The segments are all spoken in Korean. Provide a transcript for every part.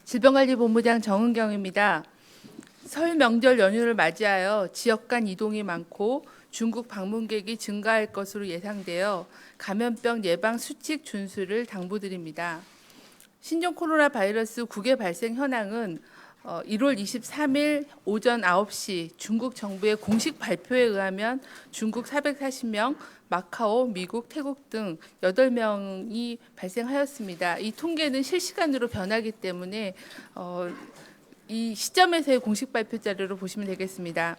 질병관리본부장 정은경입니다. 설 명절 연휴를 맞이하여 지역 간 이동이 많고 중국 방문객이 증가할 것으로 예상되어 감염병 예방 수칙 준수를 당부드립니다. 신종 코로나 바이러스 국외 발생 현황은 1월 23일 오전 9시 중국 정부의 공식 발표에 의하면 중국 440명, 마카오, 미국, 태국 등 8명이 발생하였습니다. 이 통계는 실시간으로 변하기 때문에 이 시점에서의 공식 발표 자료로 보시면 되겠습니다.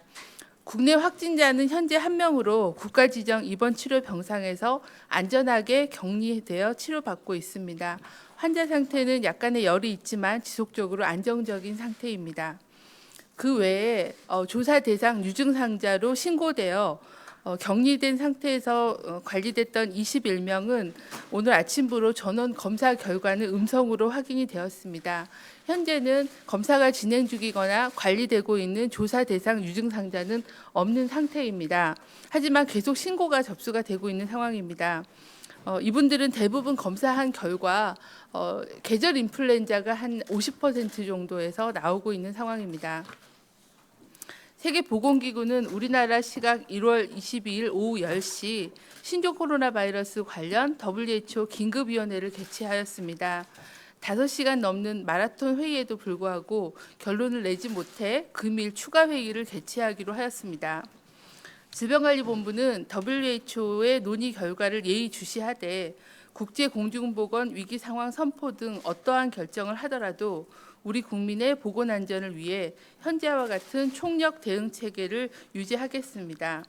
국내 확진자는 현재 1명으로 국가지정 입원 치료 병상에서 안전하게 격리되어 치료받고 있습니다. 환자 상태는 약간의 열이 있지만 지속적으로 안정적인 상태입니다. 그 외에 조사 대상 유증상자로 신고되어 격리된 상태에서 관리됐던 21명은 오늘 아침부로 전원 검사 결과는 음성으로 확인이 되었습니다. 현재는 검사가 진행 중이거나 관리되고 있는 조사 대상 유증상자는 없는 상태입니다. 하지만 계속 신고가 접수가 되고 있는 상황입니다. 이분들은 대부분 검사한 결과 계절 인플루엔자가 한 50% 정도에서 나오고 있는 상황입니다. 세계보건기구는 우리나라 시각 1월 22일 오후 10시 신종 코로나 바이러스 관련 WHO 긴급위원회를 개최하였습니다. 5시간 넘는 마라톤 회의에도 불구하고 결론을 내지 못해 금일 추가 회의를 개최하기로 하였습니다. 질병관리본부는 WHO의 논의 결과를 예의주시하되 국제공중보건 위기 상황 선포 등 어떠한 결정을 하더라도 우리 국민의 보건 안전을 위해 현재와 같은 총력 대응 체계를 유지하겠습니다.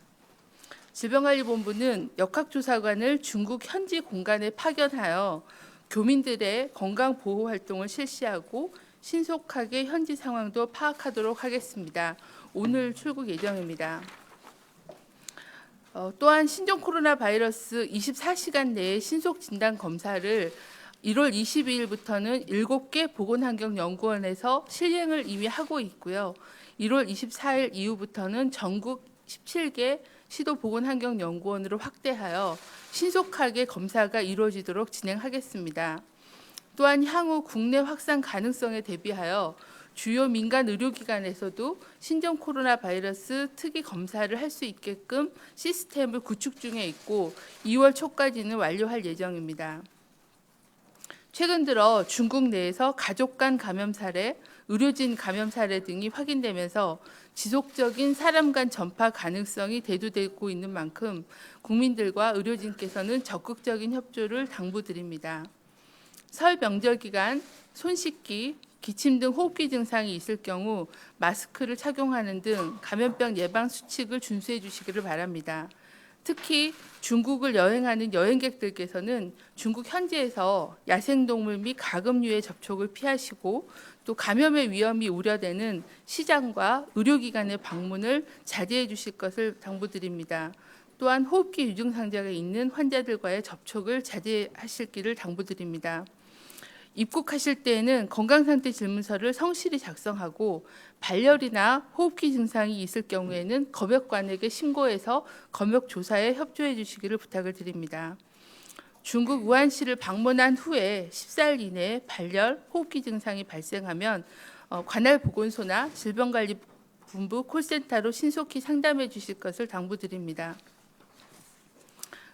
질병관리본부는 역학조사관을 중국 현지 공간에 파견하여 교민들의 건강 보호 활동을 실시하고 신속하게 현지 상황도 파악하도록 하겠습니다. 오늘 출국 예정입니다. 또한 신종 코로나 바이러스 24시간 내에 신속 진단 검사를 1월 22일부터는 7개 보건환경연구원에서 실행을 이미 하고 있고요. 1월 24일 이후부터는 전국 17개 시도보건환경연구원으로 확대하여 신속하게 검사가 이루어지도록 진행하겠습니다. 또한 향후 국내 확산 가능성에 대비하여 주요 민간 의료기관에서도 신종 코로나 바이러스 특이 검사를 할 수 있게끔 시스템을 구축 중에 있고 2월 초까지는 완료할 예정입니다. 최근 들어 중국 내에서 가족 간 감염 사례, 의료진 감염 사례 등이 확인되면서 지속적인 사람 간 전파 가능성이 대두되고 있는 만큼 국민들과 의료진께서는 적극적인 협조를 당부드립니다. 설 명절 기간 손 씻기, 기침 등 호흡기 증상이 있을 경우 마스크를 착용하는 등 감염병 예방 수칙을 준수해 주시기를 바랍니다. 특히 중국을 여행하는 여행객들께서는 중국 현지에서 야생동물 및 가금류의 접촉을 피하시고 또 감염의 위험이 우려되는 시장과 의료기관의 방문을 자제해 주실 것을 당부드립니다. 또한 호흡기 유증상자가 있는 환자들과의 접촉을 자제하시기를 당부드립니다. 입국하실 때에는 건강상태 질문서를 성실히 작성하고 발열이나 호흡기 증상이 있을 경우에는 검역관에게 신고해서 검역 조사에 협조해 주시기를 부탁을 드립니다. 중국 우한시를 방문한 후에 14일 이내에 발열, 호흡기 증상이 발생하면 관할 보건소나 질병관리본부 콜센터로 신속히 상담해 주실 것을 당부드립니다.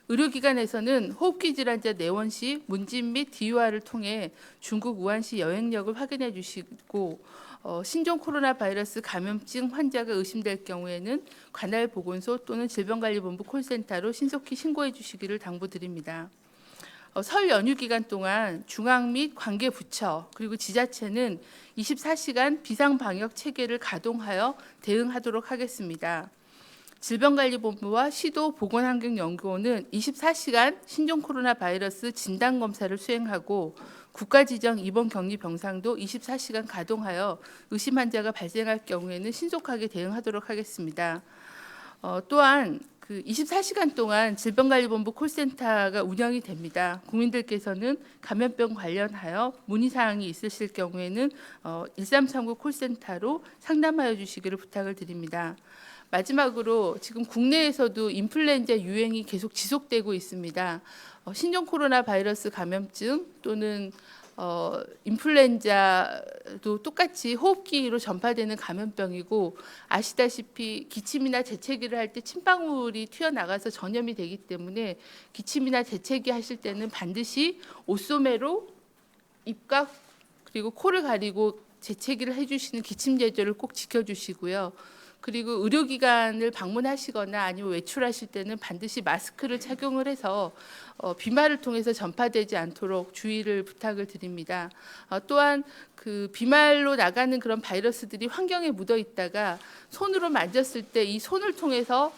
의료기관에서는 호흡기 질환자 내원 시 문진 및 DUR을 통해 중국 우한시 여행력을 확인해 주시고 신종 코로나 바이러스 감염증 환자가 의심될 경우에는 관할 보건소 또는 질병관리본부 콜센터로 신속히 신고해 주시기를 당부드립니다. 설 연휴 기간 동안 중앙 및 관계 부처 그리고 지자체는 24시간 비상방역 체계를 가동하여 대응하도록 하겠습니다. 질병관리본부와 시도보건환경연구원은 24시간 신종 코로나 바이러스 진단검사를 수행하고 국가지정 입원격리 병상도 24시간 가동하여 의심 환자가 발생할 경우에는 신속하게 대응하도록 하겠습니다. 또한 24시간 동안 질병관리본부 콜센터가 운영이 됩니다. 국민들께서는 감염병 관련하여 문의사항이 있으실 경우에는 1339 콜센터로 상담하여 주시기를 부탁을 드립니다. 마지막으로 지금 국내에서도 인플루엔자 유행이 계속 지속되고 있습니다. 신종 코로나 바이러스 감염증 또는 인플루엔자도 똑같이 호흡기로 전파되는 감염병이고 아시다시피 기침이나 재채기를 할 때 침방울이 튀어나가서 전염이 되기 때문에 기침이나 재채기 하실 때는 반드시 옷소매로 입과 그리고 코를 가리고 재채기를 해주시는 기침 제조를 꼭 지켜주시고요. 그리고 의료기관을 방문하시거나 아니면 외출하실 때는 반드시 마스크를 착용을 해서 비말을 통해서 전파되지 않도록 주의를 부탁을 드립니다. 또한 그 비말로 나가는 그런 바이러스들이 환경에 묻어 있다가 손으로 만졌을 때 이 손을 통해서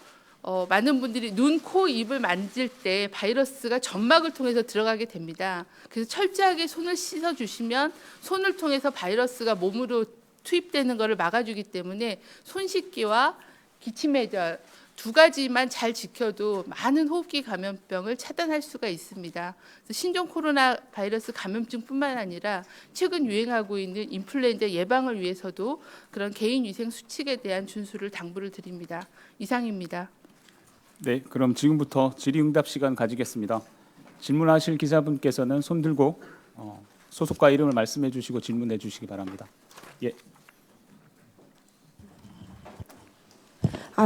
많은 분들이 눈, 코, 입을 만질 때 바이러스가 점막을 통해서 들어가게 됩니다. 그래서 철저하게 손을 씻어 주시면 손을 통해서 바이러스가 몸으로 투입되는 것을 막아주기 때문에 손 씻기와 기침 해결 두 가지만 잘 지켜도 많은 호흡기 감염병을 차단할 수가 있습니다. 신종 코로나 바이러스 감염증뿐만 아니라 최근 유행하고 있는 인플루엔자 예방을 위해서도 그런 개인위생 수칙에 대한 준수를 당부를 드립니다. 이상입니다. 네, 그럼 지금부터 질의응답 시간 가지겠습니다. 질문하실 기자분께서는 손 들고 소속과 이름을 말씀해 주시고 질문해 주시기 바랍니다. 예.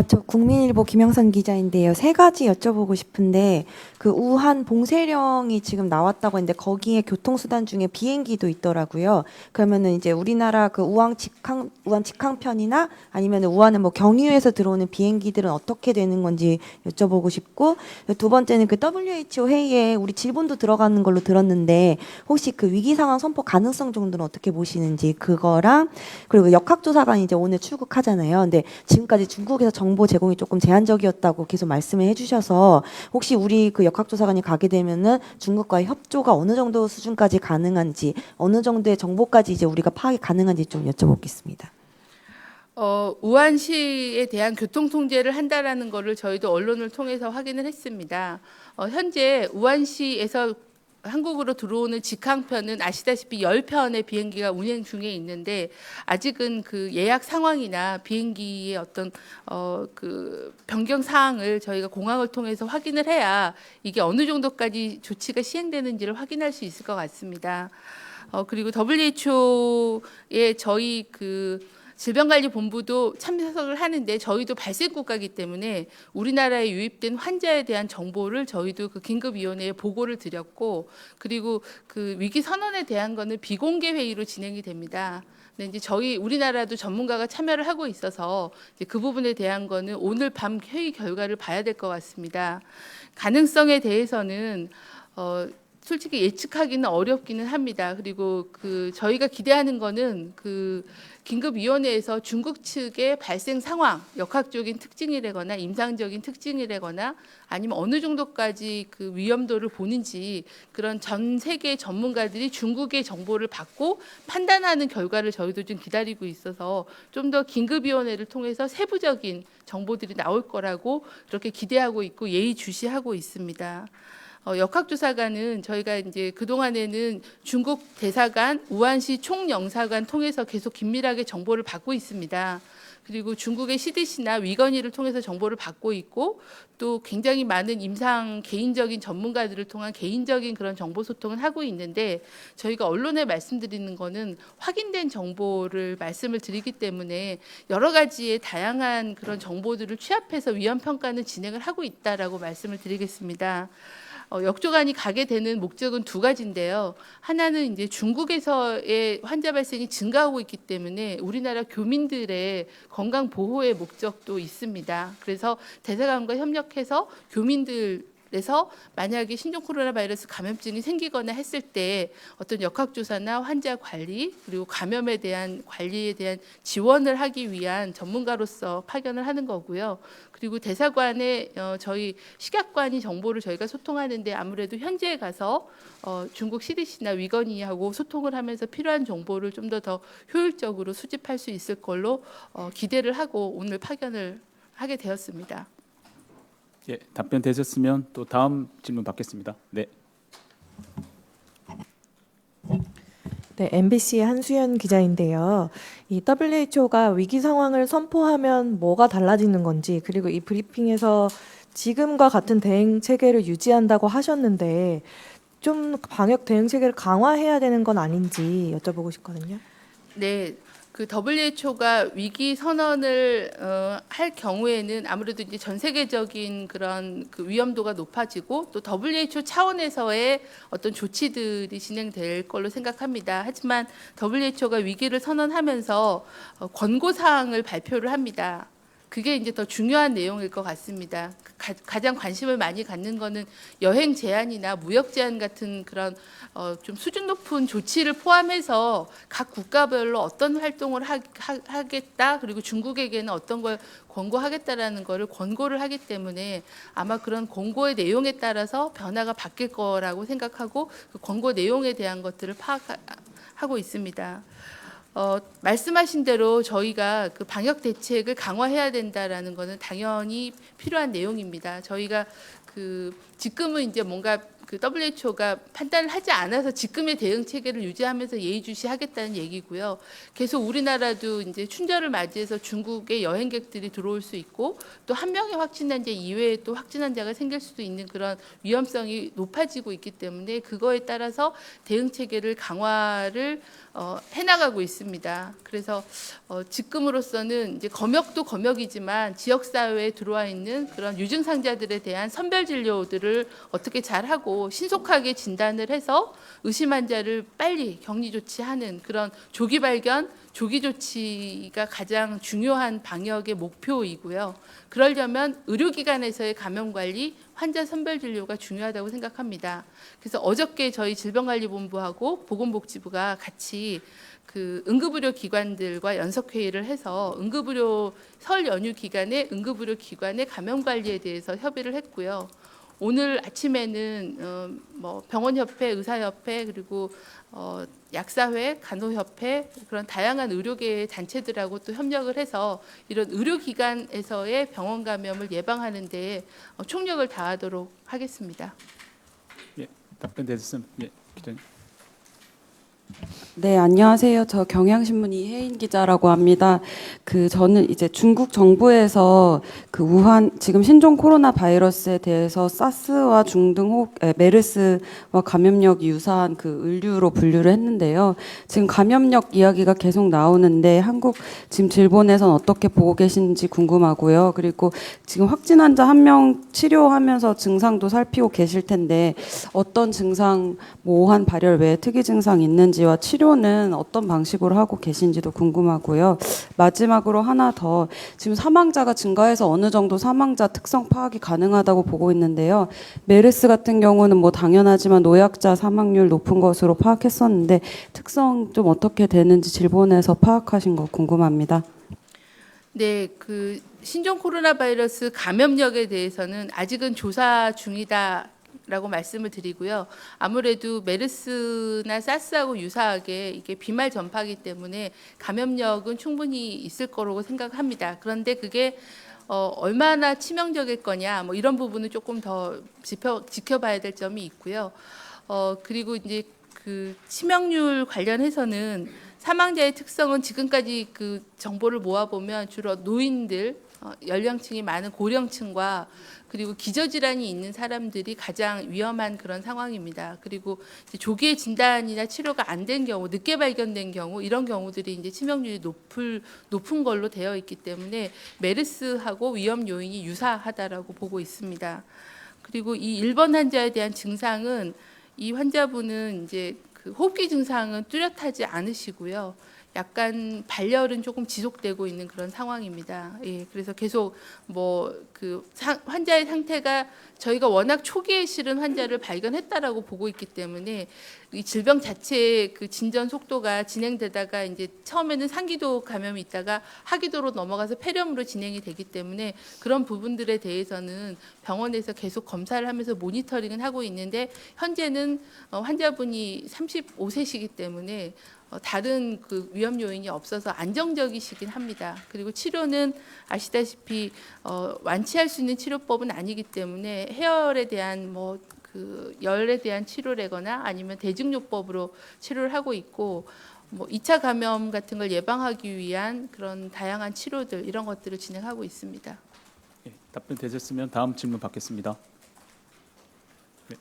저 국민일보 김영선 기자인데요. 세 가지 여쭤보고 싶은데 그 우한 봉쇄령이 지금 나왔다고 했는데 거기에 교통수단 중에 비행기도 있더라고요. 그러면은 이제 우리나라 그 우한 직항편이나 아니면 우한은 뭐 경유해서 들어오는 비행기들은 어떻게 되는 건지 여쭤보고 싶고, 두 번째는 그 WHO 회의에 우리 질본도 들어가는 걸로 들었는데 혹시 그 위기 상황 선포 가능성 정도는 어떻게 보시는지 그거랑, 그리고 역학조사관이 이제 오늘 출국하잖아요. 근데 지금까지 중국에서 정보 제공이 조금 제한적이었다고 계속 말씀을 해주셔서 혹시 우리 그 역학조사관이 가게 되면은 중국과의 협조가 어느 정도 수준까지 가능한지, 어느 정도의 정보까지 이제 우리가 파악이 가능한지 좀 여쭤보겠습니다. 우한시에 대한 교통 통제를 한다라는 것을 저희도 언론을 통해서 확인을 했습니다. 현재 우한시에서 한국으로 들어오는 직항편은 아시다시피 10편의 비행기가 운행 중에 있는데 아직은 그 예약 상황이나 비행기의 어떤 그 변경 사항을 저희가 공항을 통해서 확인을 해야 이게 어느 정도까지 조치가 시행되는지를 확인할 수 있을 것 같습니다. 그리고 WHO의 저희 그 질병관리본부도 참석을 하는데 저희도 발생 국가이기 때문에 우리나라에 유입된 환자에 대한 정보를 저희도 그 긴급위원회에 보고를 드렸고, 그리고 그 위기 선언에 대한 거는 비공개 회의로 진행이 됩니다. 근데 이제 저희 우리나라도 전문가가 참여를 하고 있어서 이제 그 부분에 대한 거는 오늘 밤 회의 결과를 봐야 될 것 같습니다. 가능성에 대해서는 솔직히 예측하기는 어렵기는 합니다. 그리고 그 저희가 기대하는 거는 그 긴급위원회에서 중국 측의 발생 상황, 역학적인 특징이라거나 임상적인 특징이라거나 아니면 어느 정도까지 그 위험도를 보는지 그런 전 세계 전문가들이 중국의 정보를 받고 판단하는 결과를 저희도 좀 기다리고 있어서 좀 더 긴급위원회를 통해서 세부적인 정보들이 나올 거라고 그렇게 기대하고 있고 예의주시하고 있습니다. 역학조사관은 저희가 이제 그동안에는 중국 대사관, 우한시 총영사관 통해서 계속 긴밀하게 정보를 받고 있습니다. 그리고 중국의 CDC나 위건위를 통해서 정보를 받고 있고 또 굉장히 많은 임상 개인적인 전문가들을 통한 개인적인 그런 정보 소통을 하고 있는데 저희가 언론에 말씀드리는 거는 확인된 정보를 말씀을 드리기 때문에 여러 가지의 다양한 그런 정보들을 취합해서 위험 평가는 진행을 하고 있다라고 말씀을 드리겠습니다. 역조관이 가게 되는 목적은 두 가지인데요. 하나는 이제 중국에서의 환자 발생이 증가하고 있기 때문에 우리나라 교민들의 건강 보호의 목적도 있습니다. 그래서 대사관과 협력해서 교민들에서 만약에 신종 코로나 바이러스 감염증이 생기거나 했을 때 어떤 역학조사나 환자 관리 그리고 감염에 대한 관리에 대한 지원을 하기 위한 전문가로서 파견을 하는 거고요. 그리고 대사관에 저희 식약관이 정보를 저희가 소통하는데 아무래도 현지에 가서 중국 CDC나 위건위하고 소통을 하면서 필요한 정보를 좀 더 효율적으로 수집할 수 있을 걸로 기대를 하고 오늘 파견을 하게 되었습니다. 예, 답변 되셨으면 또 다음 질문 받겠습니다. 네. 네, MBC의 한수연 기자인데요. 이 WHO가 위기 상황을 선포하면 뭐가 달라지는 건지, 그리고 이 브리핑에서 지금과 같은 대응 체계를 유지한다고 하셨는데 좀 방역 대응 체계를 강화해야 되는 건 아닌지 여쭤보고 싶거든요. 네, 그 WHO가 위기 선언을 할 경우에는 아무래도 이제 전 세계적인 그런 그 위험도가 높아지고 또 WHO 차원에서의 어떤 조치들이 진행될 걸로 생각합니다. 하지만 WHO가 위기를 선언하면서 권고 사항을 발표를 합니다. 그게 이제 더 중요한 내용일 것 같습니다. 가장 관심을 많이 갖는 거는 여행 제한이나 무역 제한 같은 그런 좀 수준 높은 조치를 포함해서 각 국가별로 어떤 활동을 하겠다, 그리고 중국에게는 어떤 걸 권고하겠다라는 거를 권고를 하기 때문에 아마 그런 권고의 내용에 따라서 변화가 바뀔 거라고 생각하고 그 권고 내용에 대한 것들을 파악하고 있습니다. 말씀하신 대로 저희가 그 방역 대책을 강화해야 된다라는 것은 당연히 필요한 내용입니다. 저희가 그 지금은 이제 뭔가 그 WHO가 판단을 하지 않아서 지금의 대응 체계를 유지하면서 예의주시하겠다는 얘기고요. 계속 우리나라도 이제 춘절을 맞이해서 중국의 여행객들이 들어올 수 있고 또 한 명의 확진 환자 이외에 또 확진 환자가 생길 수도 있는 그런 위험성이 높아지고 있기 때문에 그거에 따라서 대응 체계를 강화를 해나가고 있습니다. 그래서 지금으로서는 이제 검역도 검역이지만 지역 사회에 들어와 있는 그런 유증상자들에 대한 선별 진료들을 어떻게 잘하고 신속하게 진단을 해서 의심 환자를 빨리 격리 조치하는 그런 조기 발견, 조기 조치가 가장 중요한 방역의 목표이고요. 그러려면 의료기관에서의 감염 관리, 환자 선별 진료가 중요하다고 생각합니다. 그래서 어저께 저희 질병관리본부하고 보건복지부가 같이 그 응급의료 기관들과 연석 회의를 해서 응급의료 설 연휴 기간에 응급의료 기관의 감염 관리에 대해서 협의를 했고요. 오늘 아침에는 뭐 병원협회, 의사협회 그리고 약사회, 간호협회 그런 다양한 의료계 단체들하고 또 협력을 해서 이런 의료기관에서의 병원 감염을 예방하는 데 총력을 다하도록 하겠습니다. 예, 답변 됐습니다. 예, 기자님. 네, 안녕하세요. 저 경향신문 이혜인 기자라고 합니다. 저는 이제 중국 정부에서 그 우한 지금 신종 코로나 바이러스에 대해서 사스와 중등 메르스와 감염력이 유사한 그 을류로 분류를 했는데요. 지금 감염력 이야기가 계속 나오는데 한국 지금 질본에서는 어떻게 보고 계신지 궁금하고요. 그리고 지금 확진 환자 한 명 치료하면서 증상도 살피고 계실 텐데 어떤 증상, 뭐 오한 발열 외에 특이 증상 있는지와 치료는 어떤 방식으로 하고 계신지도 궁금하고요. 마지막으로 하나 더, 지금 사망자가 증가해서 어느 정도 사망자 특성 파악이 가능하다고 보고 있는데요. 메르스 같은 경우는 뭐 당연하지만 노약자 사망률 높은 것으로 파악했었는데 특성 좀 어떻게 되는지 질본에서 파악하신 거 궁금합니다. 네, 그 신종 코로나 바이러스 감염력에 대해서는 아직은 조사 중이다. 라고 말씀을 드리고요. 아무래도 메르스나 사스하고 유사하게 이게 비말 전파기 때문에 감염력은 충분히 있을 거라고 생각합니다. 그런데 그게 얼마나 치명적일 거냐, 뭐 이런 부분은 조금 더 지켜봐야 될 점이 있고요. 그리고 이제 그 치명률 관련해서는 사망자의 특성은 지금까지 그 정보를 모아보면 주로 노인들, 연령층이 많은 고령층과 그리고 기저질환이 있는 사람들이 가장 위험한 그런 상황입니다. 그리고 이제 조기에 진단이나 치료가 안 된 경우, 늦게 발견된 경우 이런 경우들이 이제 치명률이 높은 걸로 되어 있기 때문에 메르스하고 위험 요인이 유사하다라고 보고 있습니다. 그리고 이 1번 환자에 대한 증상은 이 환자분은 이제 그 호흡기 증상은 뚜렷하지 않으시고요. 약간 발열은 조금 지속되고 있는 그런 상황입니다. 예, 그래서 계속 뭐 그 환자의 상태가 저희가 워낙 초기에 실은 환자를 발견했다라고 보고 있기 때문에 이 질병 자체의 그 진전 속도가 진행되다가 이제 처음에는 상기도 감염이 있다가 하기도로 넘어가서 폐렴으로 진행이 되기 때문에 그런 부분들에 대해서는 병원에서 계속 검사를 하면서 모니터링은 하고 있는데 현재는 환자분이 35세시기 때문에 다른 그 위험 요인이 없어서 안정적이시긴 합니다. 그리고 치료는 아시다시피 완치할 수 있는 치료법은 아니기 때문에 해열에 대한 뭐 그 열에 대한 치료라거나 아니면 대증요법으로 치료를 하고 있고 뭐 2차 감염 같은 걸 예방하기 위한 그런 다양한 치료들 이런 것들을 진행하고 있습니다. 예, 답변 되셨으면 다음 질문 받겠습니다. 네.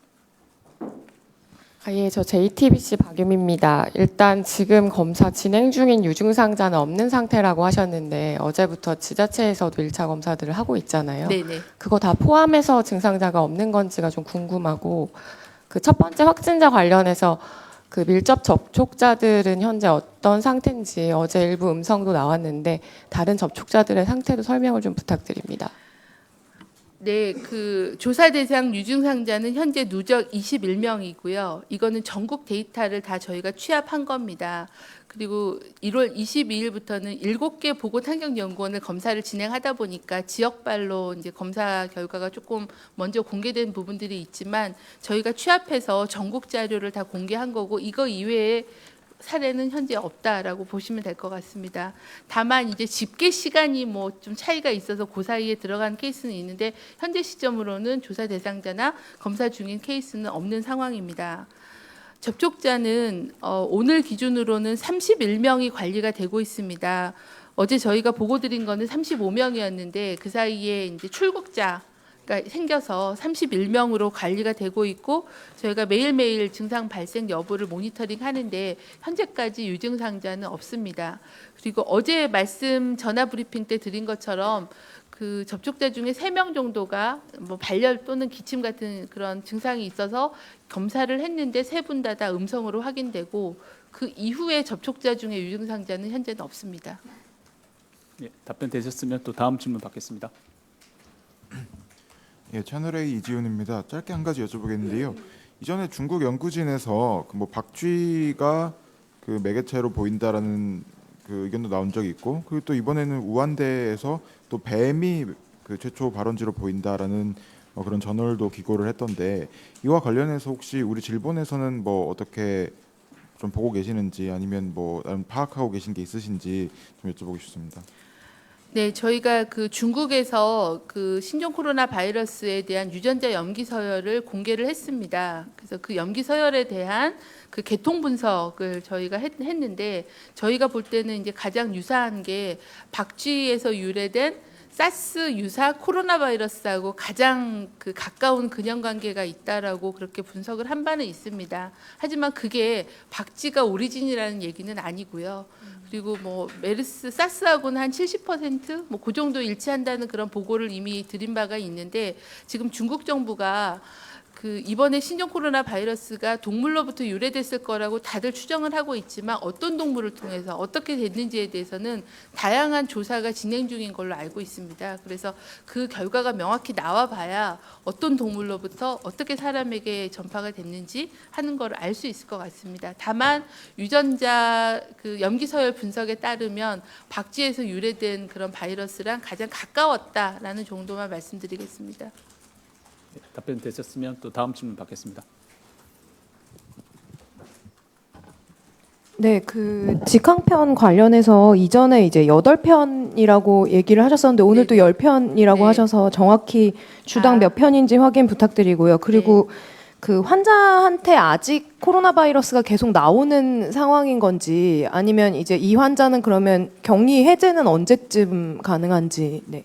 예, 저 JTBC 박유미입니다. 일단 지금 검사 진행 중인 유증상자는 없는 상태라고 하셨는데 어제부터 지자체에서도 1차 검사들을 하고 있잖아요. 네네. 그거 다 포함해서 증상자가 없는 건지가 좀 궁금하고 그 첫 번째 확진자 관련해서 그 밀접 접촉자들은 현재 어떤 상태인지 어제 일부 음성도 나왔는데 다른 접촉자들의 상태도 설명을 좀 부탁드립니다. 네, 그 조사 대상 유증상자는 현재 누적 21명이고요. 이거는 전국 데이터를 다 저희가 취합한 겁니다. 그리고 1월 22일부터는 7개 보건환경연구원을 검사를 진행하다 보니까 지역발로 이제 검사 결과가 조금 먼저 공개된 부분들이 있지만 저희가 취합해서 전국 자료를 다 공개한 거고 이거 이외에 사례는 현재 없다라고 보시면 될 것 같습니다. 다만 이제 집계 시간이 뭐 좀 차이가 있어서 그 사이에 들어간 케이스는 있는데 현재 시점으로는 조사 대상자나 검사 중인 케이스는 없는 상황입니다. 접촉자는 오늘 기준으로는 31명이 관리가 되고 있습니다. 어제 저희가 보고 드린 거는 35명이었는데 그 사이에 이제 출국자 가 생겨서 31명으로 관리가 되고 있고 저희가 매일매일 증상 발생 여부를 모니터링 하는데 현재까지 유증상자는 없습니다. 그리고 어제 말씀 전화 브리핑 때 드린 것처럼 그 접촉자 중에 3명 정도가 뭐 발열 또는 기침 같은 그런 증상이 있어서 검사를 했는데 3분 다 음성으로 확인되고 그 이후에 접촉자 중에 유증상자는 현재는 없습니다. 예, 답변 되셨으면 또 다음 질문 받겠습니다. 예, 채널A 이지훈입니다. 짧게 한 가지 여쭤보겠는데요. 이전에 중국 연구진에서 그 뭐 박쥐가 그 매개체로 보인다라는 그 의견도 나온 적이 있고, 그리고 또 이번에는 우한대에서 또 뱀이 그 최초 발원지로 보인다라는 그런 저널도 기고를 했던데 이와 관련해서 혹시 우리 질본에서는 뭐 어떻게 좀 보고 계시는지 아니면 뭐 나름 파악하고 계신 게 있으신지 좀 여쭤보고 싶습니다. 네, 저희가 그 중국에서 그 신종 코로나 바이러스에 대한 유전자 염기 서열을 공개를 했습니다. 그래서 그 염기 서열에 대한 그 계통 분석을 저희가 했는데 저희가 볼 때는 이제 가장 유사한 게 박쥐에서 유래된 사스 유사 코로나 바이러스하고 가장 그 가까운 근연 관계가 있다라고 그렇게 분석을 한 바는 있습니다. 하지만 그게 박쥐가 오리진이라는 얘기는 아니고요. 그리고 뭐 메르스 사스하고는 한 70% 뭐 그 정도 일치한다는 그런 보고를 이미 드린 바가 있는데 지금 중국 정부가 그 이번에 신종 코로나 바이러스가 동물로부터 유래됐을 거라고 다들 추정을 하고 있지만 어떤 동물을 통해서 어떻게 됐는지에 대해서는 다양한 조사가 진행 중인 걸로 알고 있습니다. 그래서 그 결과가 명확히 나와 봐야 어떤 동물로부터 어떻게 사람에게 전파가 됐는지 하는 걸 알 수 있을 것 같습니다. 다만 유전자 그 염기 서열 분석에 따르면 박쥐에서 유래된 그런 바이러스랑 가장 가까웠다라는 정도만 말씀드리겠습니다. 예, 답변 되셨으면 또 다음 질문 받겠습니다. 네, 그 직항편 관련해서 이전에 이제 8편이라고 얘기를 하셨었는데 오늘 또 10편이라고 네. 하셔서 정확히 주당 몇 편인지 확인 부탁드리고요. 그리고 그 환자한테 아직 코로나 바이러스가 계속 나오는 상황인 건지 아니면 이제 이 환자는 그러면 격리 해제는 언제쯤 가능한지. 네.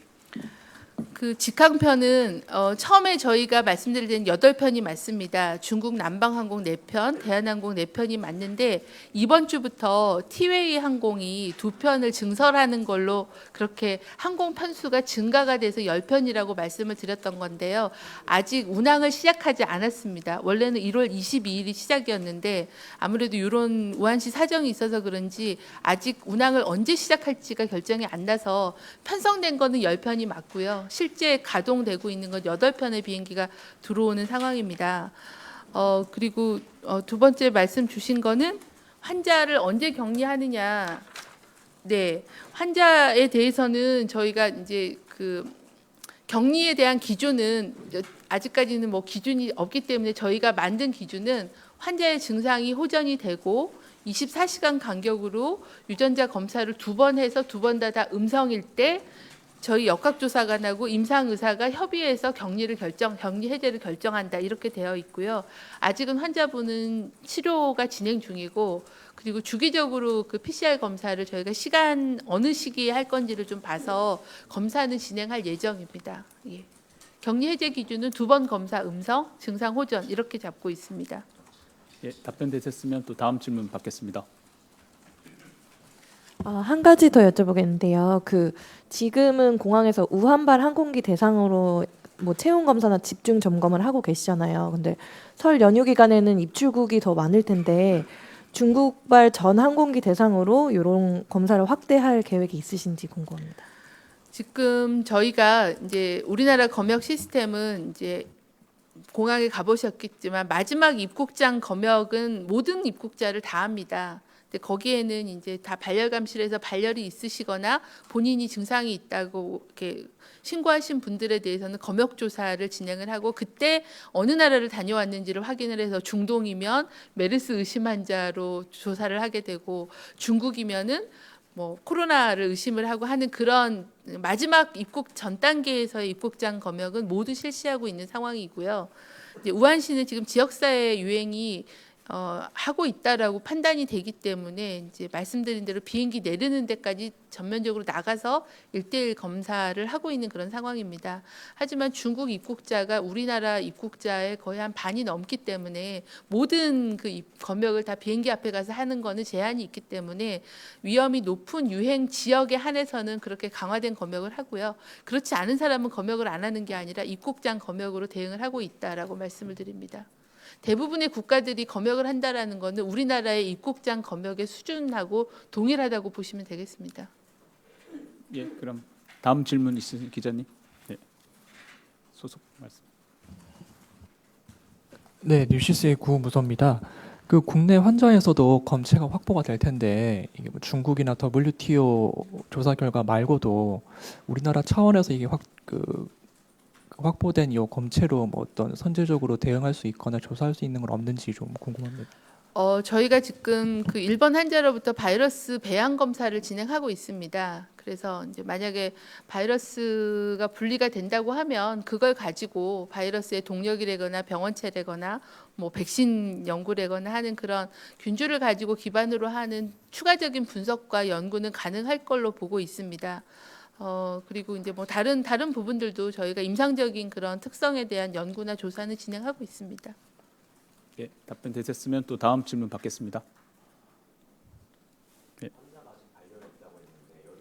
그 직항편은 처음에 저희가 말씀드린 8편이 맞습니다. 중국 남방항공 4편, 대한항공 4편이 맞는데 이번 주부터 티웨이 항공이 2편을 증설하는 걸로 그렇게 항공 편수가 증가가 돼서 10편이라고 말씀을 드렸던 건데요. 아직 운항을 시작하지 않았습니다. 원래는 1월 22일이 시작이었는데 아무래도 이런 우한시 사정이 있어서 그런지 아직 운항을 언제 시작할지가 결정이 안 나서 편성된 거는 10편이 맞고요. 실제 가동되고 있는 건 8편의 비행기가 들어오는 상황입니다. 그리고 두 번째 말씀 주신 거는 환자를 언제 격리하느냐. 네, 환자에 대해서는 저희가 이제 그 격리에 대한 기준은 아직까지는 뭐 기준이 없기 때문에 저희가 만든 기준은 환자의 증상이 호전이 되고 24시간 간격으로 유전자 검사를 2번 해서 2번 다 음성일 때 저희 역학조사관하고 임상의사가 협의해서 격리 해제를 결정한다 이렇게 되어 있고요. 아직은 환자분은 치료가 진행 중이고 그리고 주기적으로 그 PCR 검사를 저희가 어느 시기에 할 건지를 좀 봐서 검사는 진행할 예정입니다. 예. 격리 해제 기준은 2번 검사 음성, 증상 호전 이렇게 잡고 있습니다. 예, 답변 되셨으면 또 다음 질문 받겠습니다. 한 가지 더 여쭤보겠는데요. 지금은 공항에서 우한발 항공기 대상으로 뭐 체온 검사나 집중 점검을 하고 계시잖아요. 근데 설 연휴 기간에는 입출국이 더 많을 텐데 중국발 전 항공기 대상으로 이런 검사를 확대할 계획이 있으신지 궁금합니다. 지금 저희가 이제 우리나라 검역 시스템은 이제 공항에 가보셨겠지만 마지막 입국장 검역은 모든 입국자를 다 합니다. 근데 거기에는 이제 다 발열감실에서 발열이 있으시거나 본인이 증상이 있다고 이렇게 신고하신 분들에 대해서는 검역 조사를 진행을 하고 그때 어느 나라를 다녀왔는지를 확인을 해서 중동이면 메르스 의심 환자로 조사를 하게 되고 중국이면은 뭐 코로나를 의심을 하고 하는 그런 마지막 입국 전 단계에서의 입국장 검역은 모두 실시하고 있는 상황이고요. 이제 우한시는 지금 지역사회 유행이 하고 있다라고 판단이 되기 때문에 이제 말씀드린 대로 비행기 내리는 데까지 전면적으로 나가서 1대1 검사를 하고 있는 그런 상황입니다. 하지만 중국 입국자가 우리나라 입국자의 거의 한 반이 넘기 때문에 모든 그 검역을 다 비행기 앞에 가서 하는 거는 제한이 있기 때문에 위험이 높은 유행 지역에 한해서는 그렇게 강화된 검역을 하고요. 그렇지 않은 사람은 검역을 안 하는 게 아니라 입국장 검역으로 대응을 하고 있다라고 말씀을 드립니다. 대부분의 국가들이 검역을 한다라는 것은 우리나라의 입국장 검역의 수준하고 동일하다고 보시면 되겠습니다. 예, 그럼 다음 질문 있으신 기자님. 네. 소속 말씀. 네, 뉴시스의 구무서입니다. 국내 환자에서도 검체가 확보가 될 텐데 이게 뭐 중국이나 WTO 조사 결과 말고도 우리나라 차원에서 이게 확보된 이 검체로 뭐 어떤 선제적으로 대응할 수 있거나 조사할 수 있는 건 없는지 좀 궁금합니다. 저희가 지금 그 일본 환자로부터 바이러스 배양 검사를 진행하고 있습니다. 그래서 이제 만약에 바이러스가 분리가 된다고 하면 그걸 가지고 바이러스의 동력이라거나 병원체라거나 뭐 백신 연구라거나 하는 그런 균주를 가지고 기반으로 하는 추가적인 분석과 연구는 가능할 걸로 보고 있습니다. 그리고 이제 뭐 다른 부분들도 저희가 임상적인 그런 특성에 대한 연구나 조사는 진행하고 있습니다. 예, 답변 되셨으면 또 다음 질문 받겠습니다. 예.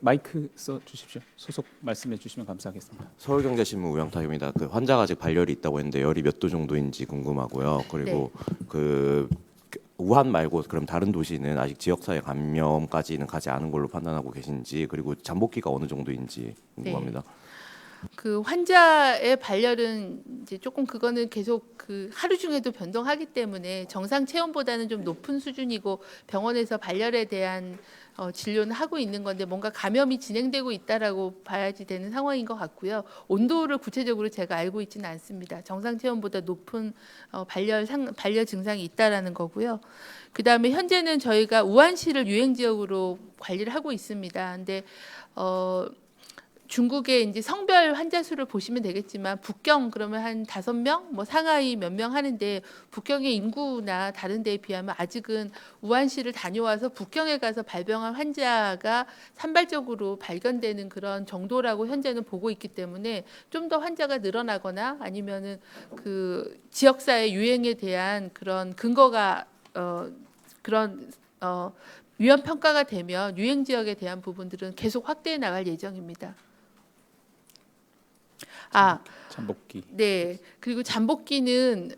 마이크 써 주십시오. 소속 말씀해 주시면 감사하겠습니다. 서울경제신문 우영탁입니다. 환자가 아직 발열이 있다고 했는데 열이 몇 도 정도인지 궁금하고요. 그리고 우한 말고 그럼 다른 도시는 아직 지역사회 감염까지는 가지 않은 걸로 판단하고 계신지 그리고 잠복기가 어느 정도인지 궁금합니다. 그 환자의 발열은 이제 조금 그거는 계속 그 하루 중에도 변동하기 때문에 정상 체온보다는 좀 높은 수준이고 병원에서 발열에 대한 진료는 하고 있는 건데 뭔가 감염이 진행되고 있다라고 봐야지 되는 상황인 것 같고요. 온도를 구체적으로 제가 알고 있지는 않습니다. 정상 체온보다 높은 발열 증상이 있다라는 거고요. 그다음에 현재는 저희가 우한시를 유행 지역으로 관리를 하고 있습니다. 근데 중국의 이제 성별 환자 수를 보시면 되겠지만 북경 그러면 한 5명, 뭐 상하이 몇 명 하는데 북경의 인구나 다른 데에 비하면 아직은 우한시를 다녀와서 북경에 가서 발병한 환자가 산발적으로 발견되는 그런 정도라고 현재는 보고 있기 때문에 좀 더 환자가 늘어나거나 아니면은 그 지역사회 유행에 대한 그런 근거가 위험 평가가 되면 유행 지역에 대한 부분들은 계속 확대해 나갈 예정입니다. 잠복기. 네. 그리고 잠복기는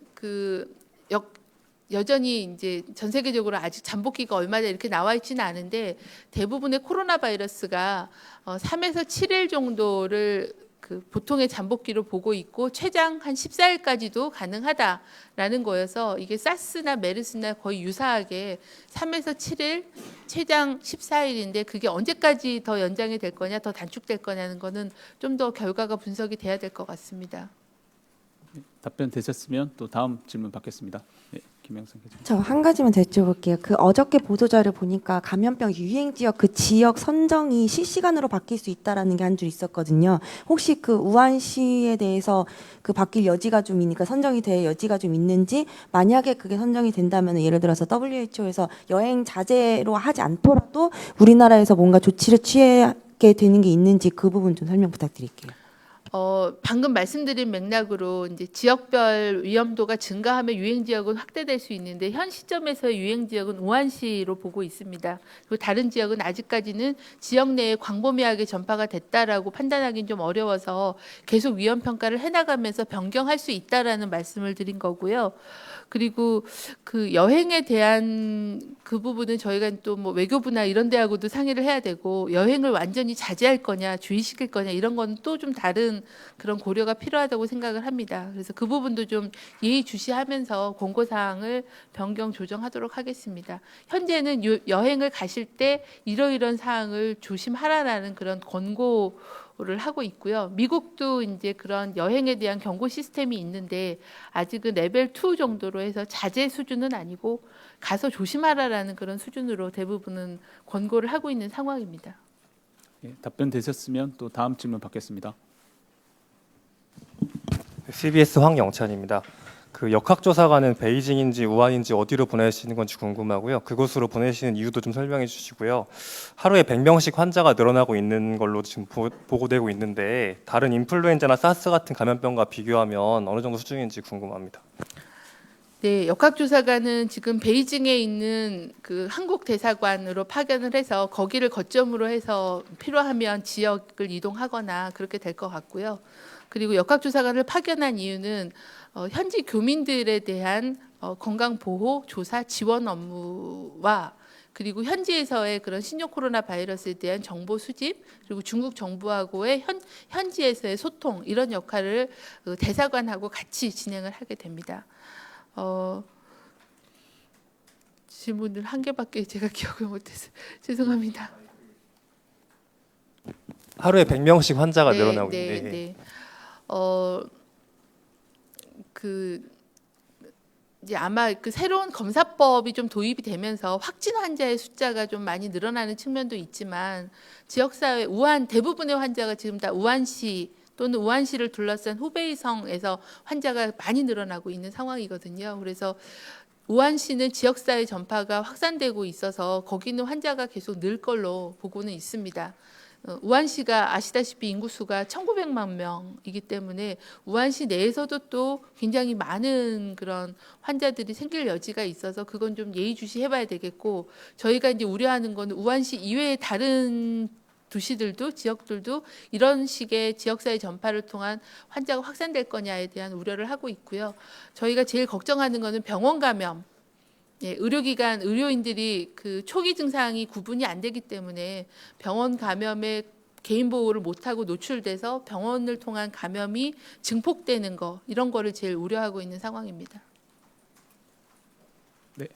여전히 이제 전 세계적으로 아직 잠복기가 얼마나 이렇게 나와 있지는 않은데 대부분의 코로나 바이러스가 3에서 7일 정도를 그 보통의 잠복기로 보고 있고 최장 한 14일까지도 가능하다라는 거여서 이게 사스나 메르스나 거의 유사하게 3에서 7일, 최장 14일인데 그게 언제까지 더 연장이 될 거냐, 더 단축될 거냐는 거는 좀 더 결과가 분석이 돼야 될 것 같습니다. 답변 되셨으면 또 다음 질문 받겠습니다. 네, 김영선 기자. 저 한 가지만 더 여쭤볼게요. 어저께 보도자료 보니까 감염병 유행 지역 그 지역 선정이 실시간으로 바뀔 수 있다라는 게 한 줄 있었거든요. 혹시 우한시에 대해서 바뀔 여지가 좀 있으니까 선정이 될 여지가 좀 있는지 만약에 그게 선정이 된다면 예를 들어서 WHO에서 여행 자제로 하지 않더라도 우리나라에서 뭔가 조치를 취하게 되는 게 있는지 그 부분 좀 설명 부탁드릴게요. 방금 말씀드린 맥락으로 이제 지역별 위험도가 증가하면 유행 지역은 확대될 수 있는데 현 시점에서의 유행 지역은 우한시로 보고 있습니다. 그리고 다른 지역은 아직까지는 지역 내에 광범위하게 전파가 됐다라고 판단하기는 좀 어려워서 계속 위험 평가를 해나가면서 변경할 수 있다라는 말씀을 드린 거고요. 그리고 그 여행에 대한 그 부분은 저희가 또 뭐 외교부나 이런 데하고도 상의를 해야 되고 여행을 완전히 자제할 거냐 주의시킬 거냐 이런 건 또 좀 다른 그런 고려가 필요하다고 생각을 합니다. 그래서 그 부분도 좀 예의주시하면서 공고사항을 변경 조정하도록 하겠습니다. 현재는 여행을 가실 때 이러이런 사항을 조심하라라는 그런 권고를 하고 있고요. 미국도 이제 그런 여행에 대한 경고 시스템이 있는데 아직은 레벨 2 정도로 해서 자제 수준은 아니고 가서 조심하라라는 그런 수준으로 대부분은 권고를 하고 있는 상황입니다. 예, 답변 되셨으면 또 다음 질문 받겠습니다. CBS 황영찬입니다. 그 역학조사관은 베이징인지 우한인지 어디로 보내시는 건지 궁금하고요. 그곳으로 보내시는 이유도 좀 설명해 주시고요. 하루에 100명씩 환자가 늘어나고 있는 걸로 지금 보고되고 있는데 다른 인플루엔자나 사스 같은 감염병과 비교하면 어느 정도 수준인지 궁금합니다. 네, 역학조사관은 지금 베이징에 있는 그 한국 대사관으로 파견을 해서 거기를 거점으로 해서 필요하면 지역을 이동하거나 그렇게 될 것 같고요. 그리고 역학조사관을 파견한 이유는 현지 교민들에 대한 건강보호, 조사, 지원 업무와 그리고 현지에서의 그런 신종 코로나 바이러스에 대한 정보 수집 그리고 중국 정부하고의 현지에서의 소통 이런 역할을 대사관하고 같이 진행을 하게 됩니다. 질문을 한 개밖에 제가 기억을 못해서 죄송합니다. 하루에 100명씩 환자가 네, 늘어나고 네, 있는데 네. 이제 아마 그 새로운 검사법이 좀 도입이 되면서 확진 환자의 숫자가 좀 많이 늘어나는 측면도 있지만 지역사회 우한 대부분의 환자가 지금 다 우한시 또는 우한시를 둘러싼 후베이성에서 환자가 많이 늘어나고 있는 상황이거든요. 그래서 우한시는 지역사회 전파가 확산되고 있어서 거기는 환자가 계속 늘 걸로 보고는 있습니다. 우한시가 아시다시피 인구수가 1900만 명이기 때문에 우한시 내에서도 또 굉장히 많은 그런 환자들이 생길 여지가 있어서 그건 좀 예의주시해봐야 되겠고 저희가 이제 우려하는 건 우한시 이외의 다른 도시들도 지역들도 이런 식의 지역사회 전파를 통한 환자가 확산될 거냐에 대한 우려를 하고 있고요. 저희가 제일 걱정하는 거는 병원 감염. 예, 의료기관 의료인들이 그 초기 증상이 구분이 안 되기 때문에 병원 감염에 개인 보호를 못하고 노출돼서 병원을 통한 감염이 증폭되는 거 이런 거를 제일 우려하고 있는 상황입니다. 네,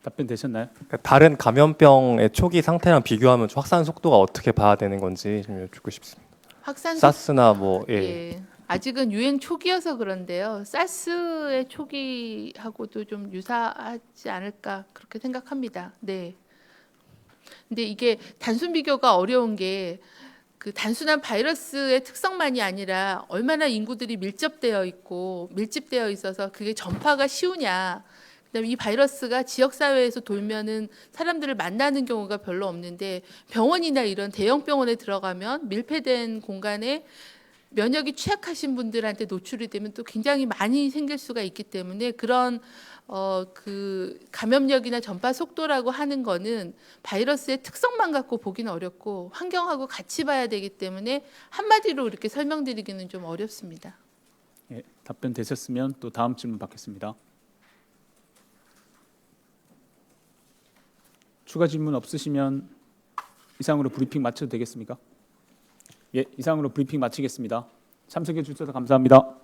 답변 되셨나요? 다른 감염병의 초기 상태랑 비교하면 확산 속도가 어떻게 봐야 되는 건지 좀 여쭙고 싶습니다. 확산 사스나 뭐 예. 아직은 유행 초기여서 그런데요. 사스의 초기하고도 좀 유사하지 않을까 그렇게 생각합니다. 네. 근데 이게 단순 비교가 어려운 게 그 단순한 바이러스의 특성만이 아니라 얼마나 인구들이 밀집되어 있어서 그게 전파가 쉬우냐. 그다음에 이 바이러스가 지역 사회에서 돌면은 사람들을 만나는 경우가 별로 없는데 병원이나 이런 대형 병원에 들어가면 밀폐된 공간에 면역이 취약하신 분들한테 노출이 되면 또 굉장히 많이 생길 수가 있기 때문에 그런 그 감염력이나 전파 속도라고 하는 거는 바이러스의 특성만 갖고 보기는 어렵고 환경하고 같이 봐야 되기 때문에 한마디로 이렇게 설명드리기는 좀 어렵습니다. 예, 답변 되셨으면 또 다음 질문 받겠습니다. 추가 질문 없으시면 이상으로 브리핑 마쳐도 되겠습니까? 예, 이상으로 브리핑 마치겠습니다. 참석해 주셔서 감사합니다.